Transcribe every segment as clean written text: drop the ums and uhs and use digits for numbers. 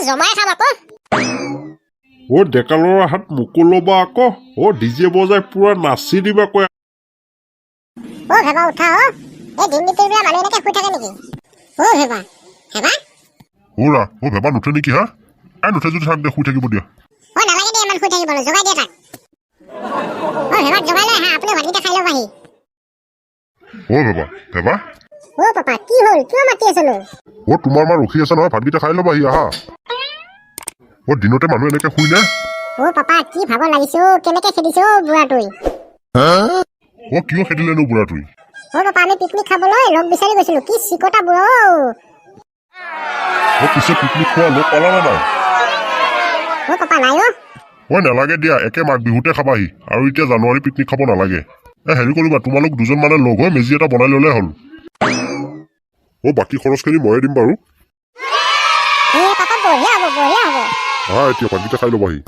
জমাই খাম আকৌ ও ডেকালৰ হাত মুকলবা আকৌ ও ডিজে বজাই পুৰা নাচি দিবা কয় ও ভেবা উঠা ও এই দিনটো বিয়া মানুহ এনেকে শুই থাকে নেকি ও ভেবা ওৰা ও ভেবা নুঠে নেকি হা আই নুঠে যদি থাক দে শুই থাকিব দিয়া ও নালাগে দে ইমান শুই থাকিবলৈ জগাই দিয়া তাক ও ভেবা জগাই লৈ হা আপুনি ভাতকেইটা খাই ল'ব আহি ও ভেবা ও পাপা কি হ'ল কিয় মাতি আছনো ও তোমাৰ মা ৰখি আছে নহয় ভাতকেইটা খাই ল'বা আহি আহা ও দিনতে মানুহ এনেকে শুই নে ও পাপা কি ভাগৰ লাগিছে ও কেনেকে খেদিছে ও বুঢ়াটোই ও কিয় খেদিলেনো বুঢ়াটোই ও পাপা আমি পিকনিক খাবলৈ লগ বিচাৰি গৈছিলো কি চিকটা বুঢ়া ও পিছে পিকনিক খোৱা লগ পালা নে নাই ও পাপা নাই ও নালাগে দিয়া একে মাঘ বিহুতে খাবাহি আৰু এতিয়া জানুৱাৰী পিকনিক খাব নালাগে হেৰি কৰিবা তোমালোক দুজন মানে লগ হৈ মেজি এটা বনাই ল'লে হ'ল ও বাকী খৰচখিনি ময়ে দিম বাৰু পাপা বঢ়িয়া হ'ব হা এতিয়া ভাতকেইটা খাই ল'বাহি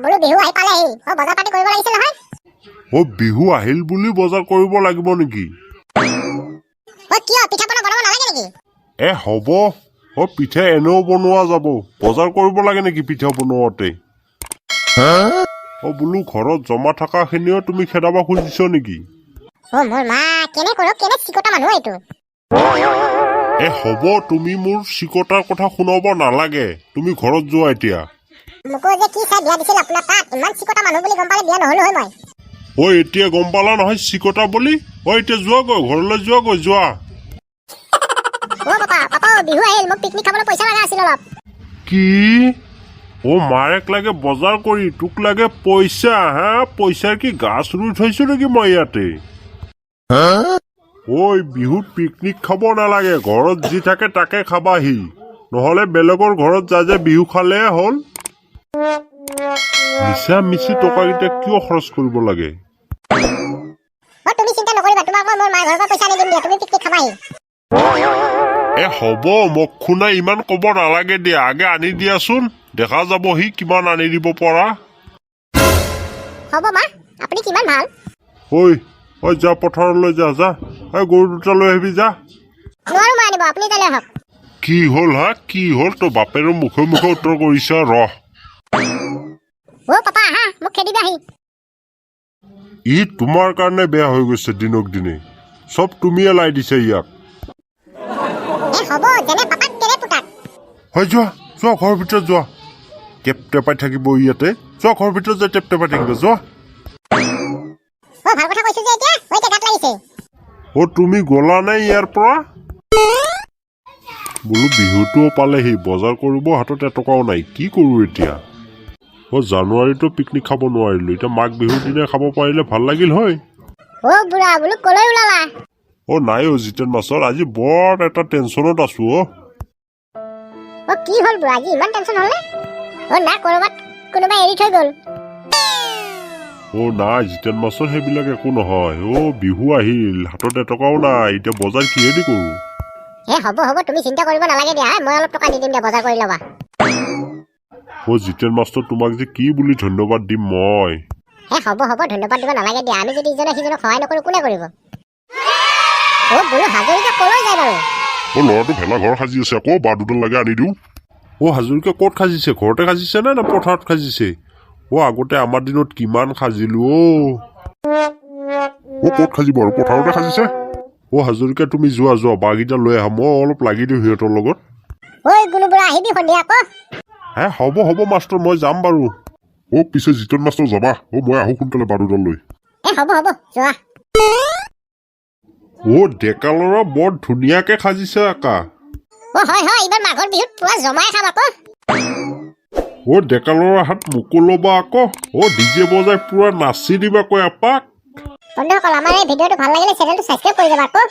বোলো বিহু আহি পালেহি বজাৰ পাতি কৰিব লাগিছিল নহয় বিহু আহিল বুলি বজাৰ কৰিব লাগিব নেকি কিয় পিঠা পনা বনাব নালাগে নেকি হ'ব পিঠা এনেও বনোৱা যাব বজাৰ কৰিব লাগে নেকি পিঠা বনোৱাতে বোলো ঘৰত জমা থকা খিনিও তুমি খেদাব খুজিছ নেকি মোৰ মা কেনে চিকটা মানুহ এইটো হ'ব তুমি মোৰ চিকটাৰ কথা শুনাব নালাগে তুমি ঘৰত যোৱা এতিয়া মোকো যে কি চাই বিয়া দিছিল আপোনাৰ তাত ইমান চিকটা মানুহ বুলি গম পালে বিয়া নহলো হয় মই এতিয়া গম পালা নহয় চিকটা বুলি এতিয়া যোৱাগৈ ঘৰলৈ যোৱা পাপা বিহু আহিল মোক পিকনিক খাবলৈ পইচা লগা আছিল অলপ কি মাৰেক লাগে বজাৰ কৰি তোক লাগে পইচা হা পইচাৰ কি গাছ ৰুই থৈছো নেকি মই ইয়াতে বিহুত পিকনিক খাব নালাগে ঘৰত যি থাকে তাকে খাবাহি নহলে বেলেগৰ ঘৰত যা বিহু খালে হ'ল মিছা মিছি টকাকেইটা কিয় খৰচ কৰিব লাগে তুমি চিন্তা নকৰিবা তোমাক মই মোৰ মাৰ ঘৰৰ পৰা পইচা আনি দিম দিয়া তুমি পিকনিক খাবাহি হ'ব মোক শুনা ইমান ক'ব নালাগে দিয়া আগে আনি দিয়াচোন দেখা যাব সি কিমান আনি দিব পৰা হ'ব মা আপুনি কিমান ভাল যা পথাৰলৈ যা গৰু দুটা লৈ আহিবি যা নোৱাৰো মা আনিব আপুনি তালৈ আহক কি হ'ল কি হ'ল তোৰ বাপেৰৰ মুখে মুখে উত্তৰ কৰিছ ৰহ পাপা আহা মোক খেদিবা আহি ই তোমাৰ কাৰণে বেয়া হৈ গৈছে দিনক দিনে চব তুমিয়ে লাই দিছে ইয়াক হ'ব যেনে পাপাক তেনে পুতাক যোৱা ঘৰৰ ভিতৰত যোৱা টেপ টেপাই থাকিব ইয়াতে যোৱা ঘৰৰ ভিতৰত যাই টেপ টেপাই থাকিব যোৱা ভাল কথা কৈছো যে এতিয়া গাত লাগিছে তুমি গলা নাই ইয়াৰ পৰা বোলো বিহুটোও পালেহি বজাৰ কৰিব হাতত এটকাও নাই কি কৰো এতিয়া জানুৱাৰীতো পিকনিক খাব নোৱাৰিলো এতিয়া মাঘ বিহুৰ দিনা খাব পাৰিলে ভাল লাগিল হয় বুঢ়া বোলো কলৈ ওলালা নাই জিতেন মাছৰ আজি বৰ এটা টেনচনত আছো কি হ'ল বুঢ়া আজি ইমান টেনচন হলে না কৰবাত কোনোবাই এৰি থৈ গ'ল নাই জিতেন মাছৰ সেইবিলাক একো নহয় বিহু আহিল হাতত এটকাও নাই এতিয়া বজাৰ কিহেদি কৰো হ'ব তুমি চিন্তা কৰিব নালাগে দিয়া মই অলপ টকা দি দিম দিয়া বজাৰ কৰি ল'বা জিতেন মাছৰ তোমাক যে কি বুলি ধন্যবাদ দিম মই হ'ব ধন্যবাদ দিব নালাগে দিয়া আমি যদি ইজনে সিজনক সহায় নকৰো কোনে কৰিব বোলো হাজৰিকা কলৈ যায় বাৰু ল'ৰাটো ভেলা ঘৰ সাজি আছে আকৌ বাঁহ দুডাল লাগে আনি দিওঁ হাজৰিকা ক'ত সাজিছে ঘৰতে সাজিছে নে পথাৰত সাজিছে আগতে আমাৰ দিনত কিমান সাজিলো ক'ত সাজিব আৰু পথাৰতে সাজিছে হাজৰিকা তুমি যোৱা বাঁহকেইটা লৈ আহা মই অলপ লাগি দিওঁ সিহঁতৰ লগত আহিবি সন্ধিয়া আকৌ হ'ব মাষ্টৰ মই যাম বাৰু পিছে জিতন মাষ্টৰ যাবা মই আহো সোনকালে বাঁহ দুডাল লৈ হ'ব যোৱা ডেকালৰা বৰ ধুনীয়াকে সাজিছে আকা হয় এইবাৰ মাঘৰ বিহুত পুৰা জমাই খাম আকৌ ডেকালৰা হাত মুকলবা আকৌ ডিজে বজাই পুৰা নাচি দিবা কয় এপাক বন্ধুসকল আমাৰ এই ভিডিঅ'টো ভাল লাগিলে চেনেলটো ছাবস্ক্ৰাইব কৰি দিবা আকৌ